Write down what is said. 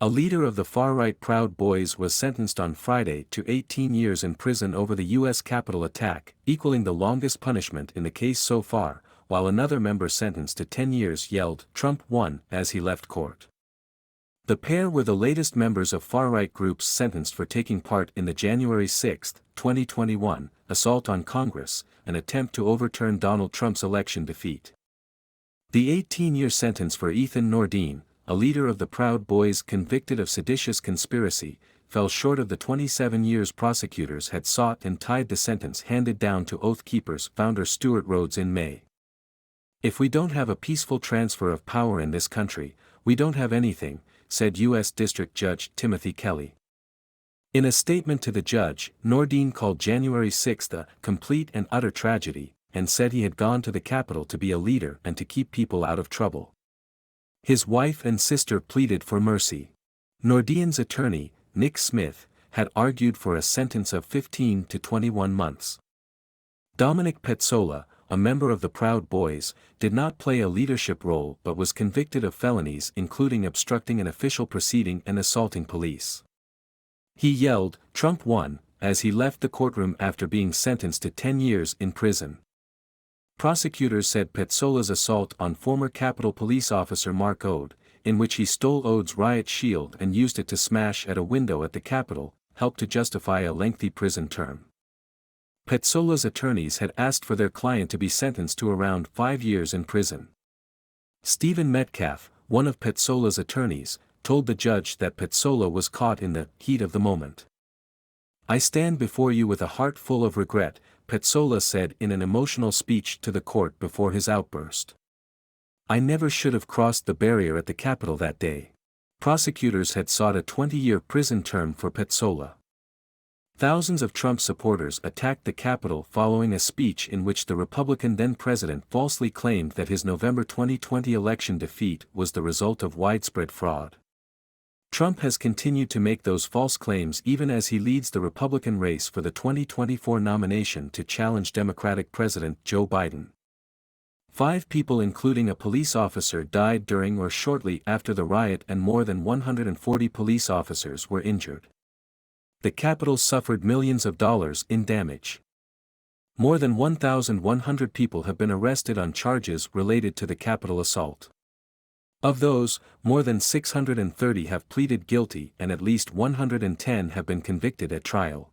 A leader of the far-right Proud Boys was sentenced on Friday to 18 years in prison over the U.S. Capitol attack, equaling the longest punishment in the case so far, while another member sentenced to 10 years yelled, "Trump won," as he left court. The pair were the latest members of far-right groups sentenced for taking part in the January 6, 2021, assault on Congress, an attempt to overturn Donald Trump's election defeat. The 18-year sentence for Ethan Nordine, a leader of the Proud Boys convicted of seditious conspiracy, fell short of the 27 years prosecutors had sought and tied the sentence handed down to Oath Keepers founder Stewart Rhodes in May. "If we don't have a peaceful transfer of power in this country, we don't have anything," said U.S. District Judge Timothy Kelly. In a statement to the judge, Nordine called January 6 a complete and utter tragedy, and said he had gone to the Capitol to be a leader and to keep people out of trouble. His wife and sister pleaded for mercy. Nordine's attorney, Nick Smith, had argued for a sentence of 15 to 21 months. Dominic Petsola, a member of the Proud Boys, did not play a leadership role but was convicted of felonies including obstructing an official proceeding and assaulting police. He yelled, "Trump won," as he left the courtroom after being sentenced to 10 years in prison. Prosecutors said Petsola's assault on former Capitol Police officer Mark Ode, in which he stole Ode's riot shield and used it to smash at a window at the Capitol, helped to justify a lengthy prison term. Petsola's attorneys had asked for their client to be sentenced to around 5 years in prison. Stephen Metcalf, one of Petsola's attorneys, told the judge that Petsola was caught in the heat of the moment. "I stand before you with a heart full of regret," Petsola said in an emotional speech to the court before his outburst. "I never should have crossed the barrier at the Capitol that day." Prosecutors had sought a 20-year prison term for Petsola. Thousands of Trump supporters attacked the Capitol following a speech in which the Republican then-president falsely claimed that his November 2020 election defeat was the result of widespread fraud. Trump has continued to make those false claims even as he leads the Republican race for the 2024 nomination to challenge Democratic President Joe Biden. 5 people including a police officer died during or shortly after the riot and more than 140 police officers were injured. The Capitol suffered millions of dollars in damage. More than 1,100 people have been arrested on charges related to the Capitol assault. Of those, more than 630 have pleaded guilty and at least 110 have been convicted at trial.